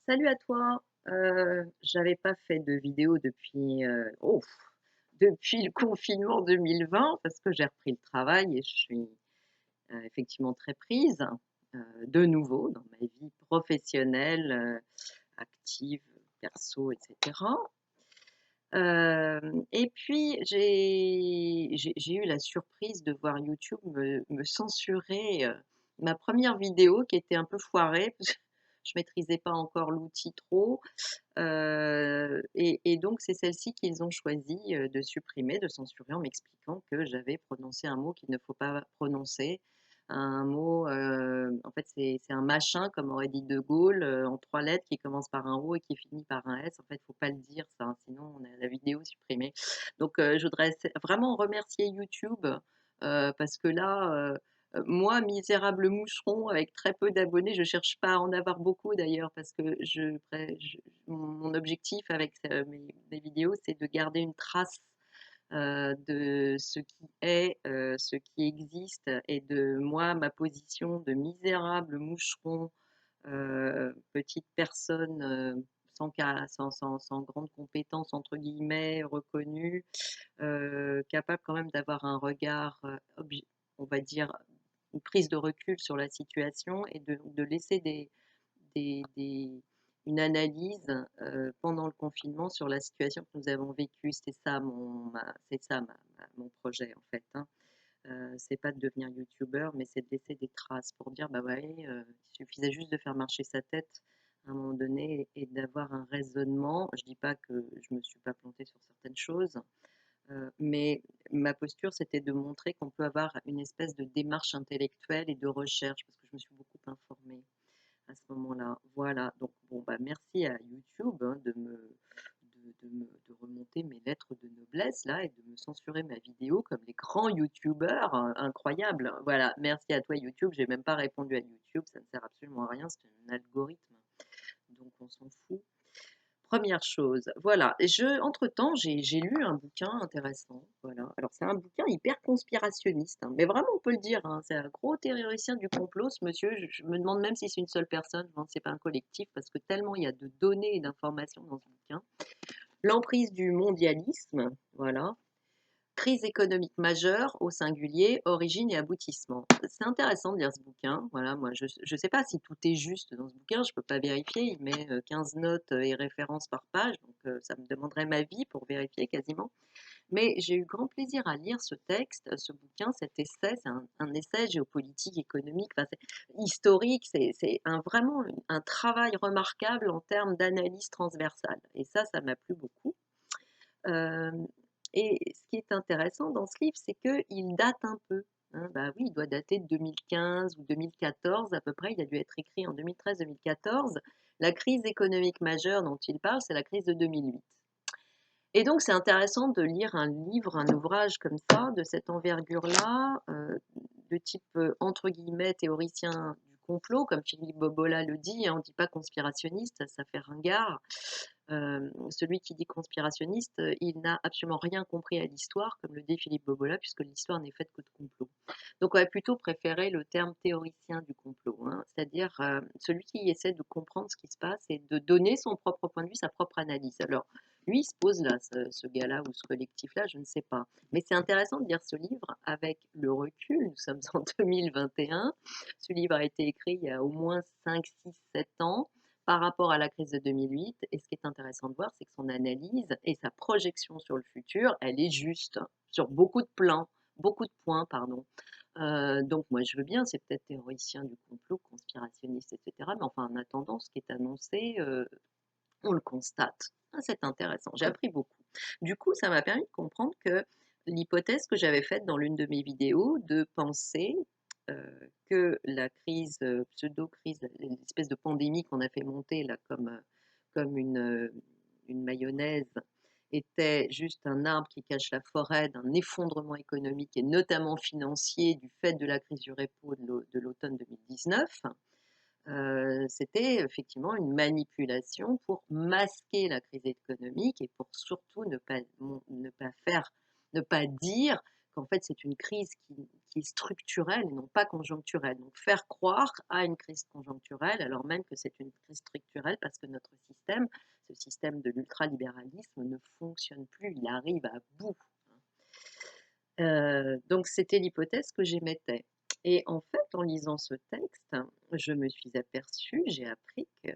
Salut à toi. J'avais pas fait de vidéo depuis le confinement 2020 parce que j'ai repris le travail et je suis, effectivement très prise, de nouveau dans ma vie professionnelle, active, perso et cetera. Et puis j'ai eu la surprise de voir YouTube me censurer, ma première vidéo qui était un peu foirée parce que je maîtrisais pas encore l'outil trop. Et donc c'est celle-ci qu'ils ont choisi, de supprimer, de censurer en m'expliquant que j'avais prononcé un mot qu'il ne faut pas prononcer. Un mot, en fait c'est un machin comme aurait dit De Gaulle, en 3 lettres qui commence par un O et qui finit par un S. En fait, faut pas le dire ça, hein, sinon on a la vidéo supprimée. Donc je voudrais vraiment remercier YouTube, parce que là, moi, misérable moucheron avec très peu d'abonnés, je cherche pas à en avoir beaucoup d'ailleurs parce que mon objectif avec mes vidéos, c'est de garder une trace de ce qui est, ce qui existe et de moi, ma position de misérable moucheron, petite personne sans grande compétence, entre guillemets, reconnue, capable quand même d'avoir un regard, on va dire, une prise de recul sur la situation et de laisser des une analyse, pendant le confinement sur la situation que nous avons vécue. C'est ça mon projet en fait, hein. C'est pas de devenir youtubeur, mais c'est de laisser des traces pour dire: «Bah ouais, il suffisait juste de faire marcher sa tête à un moment donné et d'avoir un raisonnement». Je dis pas que je me suis pas plantée sur certaines choses, mais ma posture, c'était de montrer qu'on peut avoir une espèce de démarche intellectuelle et de recherche, parce que je me suis beaucoup informée à ce moment-là. Voilà, donc bon, bah, merci à YouTube, hein, de remonter mes lettres de noblesse là et de me censurer ma vidéo comme les grands youtubeurs, incroyable. Voilà, merci à toi YouTube, j'ai même pas répondu à YouTube, ça ne sert absolument à rien, c'est un algorithme, donc on s'en fout. Première chose, voilà. Entre-temps, j'ai lu un bouquin intéressant, voilà. Alors c'est un bouquin hyper conspirationniste, hein, mais vraiment on peut le dire, hein, c'est un gros théoricien du complot ce monsieur. Je me demande même si c'est une seule personne, je me demande si c'est pas un collectif parce que tellement il y a de données et d'informations dans ce bouquin. L'emprise du mondialisme, voilà. Crise économique majeure au singulier, origine et aboutissement. C'est intéressant de lire ce bouquin. Voilà, moi, je ne sais pas si tout est juste dans ce bouquin, je ne peux pas vérifier. Il met 15 notes et références par page, donc ça me demanderait ma vie pour vérifier quasiment. Mais j'ai eu grand plaisir à lire ce texte, ce bouquin, cet essai. C'est un essai géopolitique, économique, enfin, historique. Vraiment un travail remarquable en termes d'analyse transversale. Et ça m'a plu beaucoup. Euh, et ce qui est intéressant dans ce livre, c'est qu'il date un peu, hein. Bah oui, il doit dater de 2015 ou 2014 à peu près. Il a dû être écrit en 2013-2014. La crise économique majeure dont il parle, c'est la crise de 2008. Et donc, c'est intéressant de lire un livre, un ouvrage comme ça, de cette envergure-là, de type, entre guillemets, théoricien du complot, comme Philippe Bobola le dit, hein, on ne dit pas conspirationniste, ça fait ringard. Celui qui dit conspirationniste, il n'a absolument rien compris à l'histoire, comme le dit Philippe Bobola, puisque l'histoire n'est faite que de complots. Donc on va plutôt préférer le terme théoricien du complot, hein, c'est-à-dire celui qui essaie de comprendre ce qui se passe et de donner son propre point de vue, sa propre analyse. Alors lui, il se pose là, ce gars-là ou ce collectif-là, je ne sais pas. Mais c'est intéressant de lire ce livre avec le recul, nous sommes en 2021, ce livre a été écrit il y a au moins 5, 6, 7 ans par rapport à la crise de 2008. Et ce qui est intéressant de voir, c'est que son analyse et sa projection sur le futur, elle est juste sur beaucoup de points, pardon. Donc moi je veux bien, c'est peut-être théoricien du complot, conspirationniste, etc. Mais enfin en attendant, ce qui est annoncé, on le constate. Ah, c'est intéressant, j'ai appris beaucoup. Du coup, ça m'a permis de comprendre que l'hypothèse que j'avais faite dans l'une de mes vidéos, de penser que la crise, pseudo-crise, l'espèce de pandémie qu'on a fait monter là comme une mayonnaise, était juste un arbre qui cache la forêt d'un effondrement économique et notamment financier du fait de la crise du repo de l'automne 2019. C'était effectivement une manipulation pour masquer la crise économique et pour surtout ne pas dire qu'en fait c'est une crise qui est structurelle et non pas conjoncturelle. Donc faire croire à une crise conjoncturelle alors même que c'est une crise structurelle parce que notre système, ce système de l'ultralibéralisme ne fonctionne plus, il arrive à bout. Donc c'était l'hypothèse que j'émettais. Et en fait, en lisant ce texte, je me suis aperçue, j'ai appris que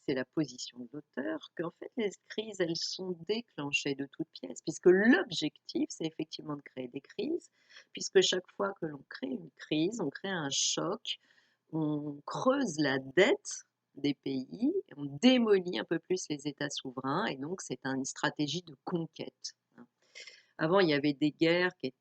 c'est la position de l'auteur, qu'en fait les crises, elles sont déclenchées de toutes pièces, puisque l'objectif, c'est effectivement de créer des crises, puisque chaque fois que l'on crée une crise, on crée un choc, on creuse la dette des pays, on démolit un peu plus les États souverains, et donc c'est une stratégie de conquête. Avant, il y avait des guerres qui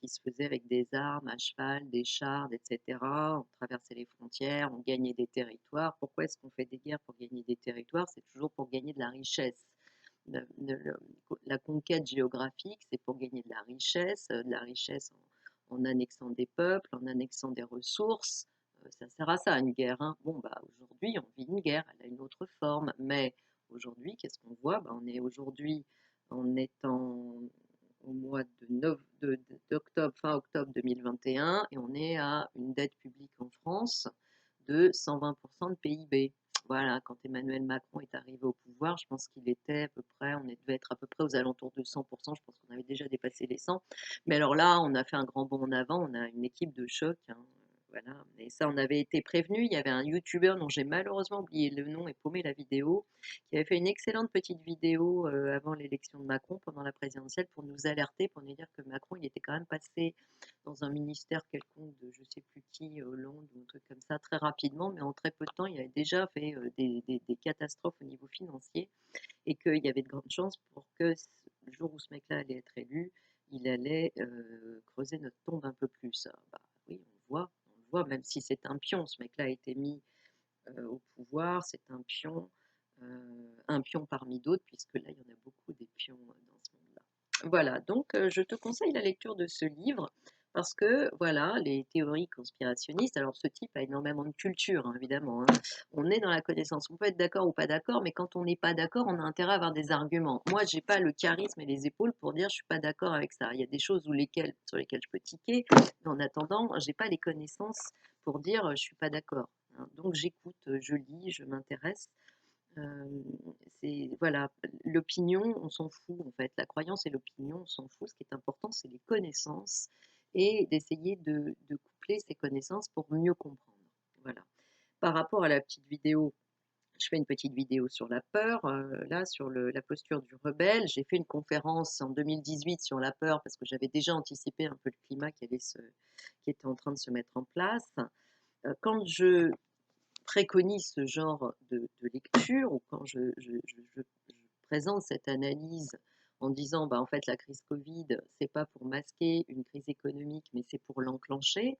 se faisaient avec des armes à cheval, des chars, etc. On traversait les frontières, on gagnait des territoires. Pourquoi est-ce qu'on fait des guerres pour gagner des territoires? C'est toujours pour gagner de la richesse. La conquête géographique, c'est pour gagner de la richesse en annexant des peuples, en annexant des ressources. Ça sert à ça, une guerre, hein. Bon, bah, aujourd'hui, on vit une guerre, elle a une autre forme. Mais aujourd'hui, qu'est-ce qu'on voit? Bah, on est aujourd'hui, en étant au mois d'octobre, fin octobre 2021, et on est à une dette publique en France de 120% de PIB. Voilà, quand Emmanuel Macron est arrivé au pouvoir, je pense qu'il était à peu près, on devait être à peu près aux alentours de 100%, je pense qu'on avait déjà dépassé les 100. Mais alors là, on a fait un grand bond en avant, on a une équipe de choc, hein, voilà. Et ça, on avait été prévenu. Il y avait un youtubeur dont j'ai malheureusement oublié le nom et paumé la vidéo, qui avait fait une excellente petite vidéo avant l'élection de Macron, pendant la présidentielle, pour nous alerter, pour nous dire que Macron, il était quand même passé dans un ministère quelconque de je sais plus qui, Hollande ou un truc comme ça, très rapidement, mais en très peu de temps, il avait déjà fait des catastrophes au niveau financier et qu'il y avait de grandes chances pour que le jour où ce mec-là allait être élu, il allait creuser notre tombe un peu plus. Ah, bah, oui, on le voit, même si c'est un pion, ce mec-là a été mis au pouvoir, c'est un pion parmi d'autres, puisque là, il y en a beaucoup des pions dans ce monde-là. Voilà, donc je te conseille la lecture de ce livre parce que voilà, les théories conspirationnistes, alors ce type a énormément de culture, hein, évidemment, hein. On est dans la connaissance, on peut être d'accord ou pas d'accord, mais quand on n'est pas d'accord, on a intérêt à avoir des arguments. Moi, j'ai pas le charisme et les épaules pour dire je suis pas d'accord avec ça. Il y a des choses sur lesquelles je peux tiquer, mais en attendant, j'ai pas les connaissances pour dire je suis pas d'accord, hein. Donc j'écoute, je lis, je m'intéresse. C'est voilà, l'opinion, on s'en fout en fait. La croyance et l'opinion, on s'en fout. Ce qui est important, c'est les connaissances et d'essayer de coupler ces connaissances pour mieux comprendre. Voilà. Par rapport à la petite vidéo, je fais une petite vidéo sur la peur, là, sur la posture du rebelle. J'ai fait une conférence en 2018 sur la peur parce que j'avais déjà anticipé un peu le climat qui était en train de se mettre en place. Quand je préconise ce genre de lecture ou quand je présente cette analyse en disant bah, en fait la crise Covid, c'est pas pour masquer une crise économique, mais c'est pour l'enclencher,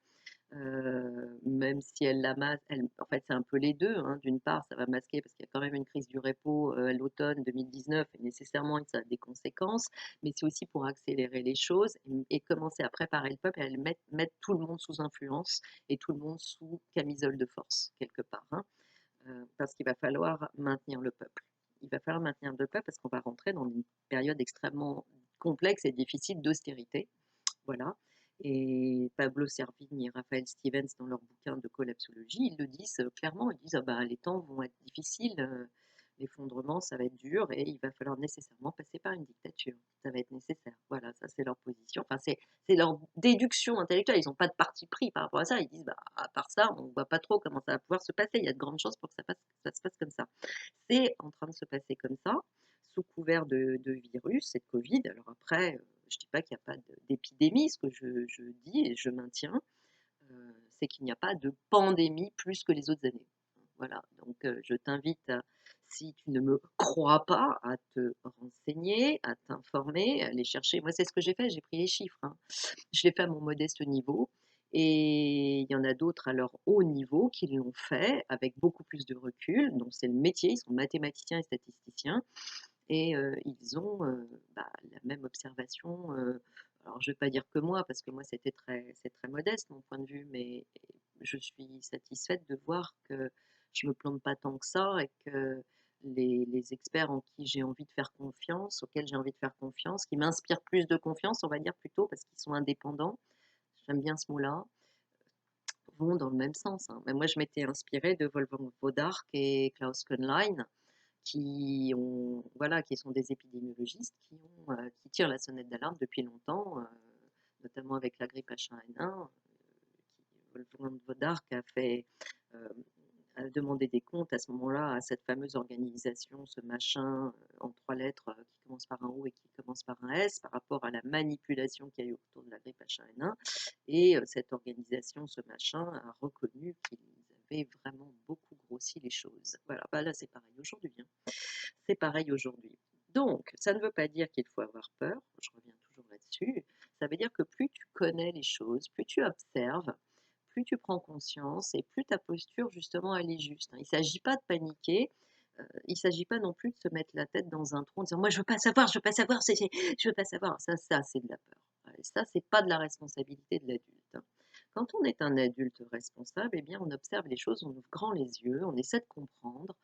même si elle la masque, en fait c'est un peu les deux, hein. D'une part, ça va masquer parce qu'il y a quand même une crise du repo à l'automne 2019 et nécessairement ça a des conséquences, mais c'est aussi pour accélérer les choses et commencer à préparer le peuple et à mettre tout le monde sous influence et tout le monde sous camisole de force, quelque part, hein, parce qu'il va falloir maintenir le peuple. Il va falloir maintenir le peuple parce qu'on va rentrer dans une période extrêmement complexe et difficile d'austérité. Voilà. Et Pablo Servigne et Raphaël Stevens, dans leur bouquin de collapsologie, ils le disent clairement, ils disent ah bah, les temps vont être difficiles, l'effondrement, ça va être dur et il va falloir nécessairement passer par une dictature. Ça va être nécessaire. Voilà, ça c'est leur position. Enfin, c'est leur déduction intellectuelle. Ils n'ont pas de parti pris par rapport à ça. Ils disent, bah, à part ça, on ne voit pas trop comment ça va pouvoir se passer. Il y a de grandes chances pour que ça se passe comme ça. C'est en train de se passer comme ça, sous couvert de virus et de Covid. Alors après, je ne dis pas qu'il n'y a pas d'épidémie. Ce que je dis et je maintiens, c'est qu'il n'y a pas de pandémie plus que les autres années. Voilà, donc je t'invite, si tu ne me crois pas, à te renseigner, à t'informer, à aller chercher. Moi, c'est ce que j'ai fait, j'ai pris les chiffres, hein. Je l'ai fait à mon modeste niveau. Et il y en a d'autres à leur haut niveau qui l'ont fait avec beaucoup plus de recul. Donc c'est le métier, ils sont mathématiciens et statisticiens. Et ils ont bah, la même observation. Alors je ne vais pas dire que moi, parce que moi c'est très modeste mon point de vue, mais je suis satisfaite de voir que je me plante pas tant que ça et que les experts en qui j'ai envie de faire confiance, auxquels j'ai envie de faire confiance, qui m'inspirent plus de confiance, on va dire plutôt, parce qu'ils sont indépendants, j'aime bien ce mot-là, vont dans le même sens, hein. Mais moi, je m'étais inspirée de Wolfgang Wodark et Klaus Kuhnlein, voilà, qui sont des épidémiologistes qui tirent la sonnette d'alarme depuis longtemps, notamment avec la grippe H1N1. Wolfgang Wodark euh, a demandé des comptes à ce moment-là à cette fameuse organisation, ce machin en 3 lettres qui commence par un O et qui commence par un S, par rapport à la manipulation qu'il y a eu autour de la grippe H1N1. Et cette organisation, ce machin, a reconnu qu'ils avaient vraiment beaucoup grossi les choses. Voilà, bah là c'est pareil aujourd'hui, hein. C'est pareil aujourd'hui. Donc, ça ne veut pas dire qu'il faut avoir peur, je reviens toujours là-dessus. Ça veut dire que plus tu connais les choses, plus tu observes, plus tu prends conscience et plus ta posture, justement, elle est juste, hein. Il ne s'agit pas de paniquer, il ne s'agit pas non plus de se mettre la tête dans un trou en disant moi je veux pas savoir, je veux pas savoir, je veux pas savoir. Ça c'est de la peur. Ouais, ça, c'est pas de la responsabilité de l'adulte, hein. Quand on est un adulte responsable, eh bien, on observe les choses, on ouvre grand les yeux, on essaie de comprendre,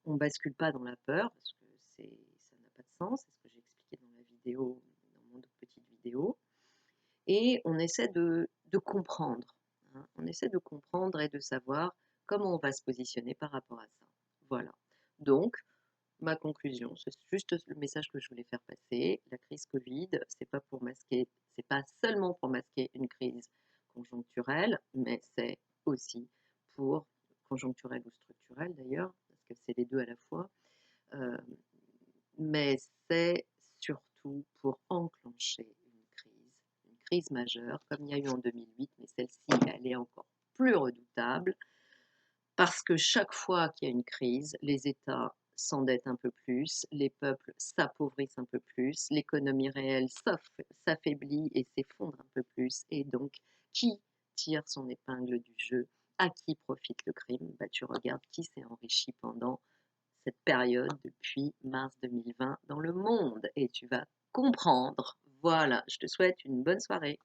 on ne bascule pas dans la peur parce que ça n'a pas de sens, c'est ce que j'ai expliqué dans la vidéo, dans mon autre petite vidéo, et on essaie de comprendre, hein. On essaie de comprendre et de savoir comment on va se positionner par rapport à ça. Voilà. Donc, ma conclusion, c'est juste le message que je voulais faire passer. La crise Covid, c'est pas seulement pour masquer une crise conjoncturelle, mais c'est aussi pour conjoncturelle ou structurelle d'ailleurs, parce que c'est les deux à la fois. Euh, mais c'est surtout pour enclencher une crise majeure, comme il y a eu en 2008, mais celle-ci, elle est encore plus redoutable, parce que chaque fois qu'il y a une crise, les États s'endettent un peu plus, les peuples s'appauvrissent un peu plus, l'économie réelle s'affaiblit et s'effondre un peu plus, et donc qui tire son épingle du jeu? À qui profite le crime? Bah, tu regardes qui s'est enrichi pendant cette période depuis mars 2020 dans le monde et tu vas comprendre. Voilà, je te souhaite une bonne soirée.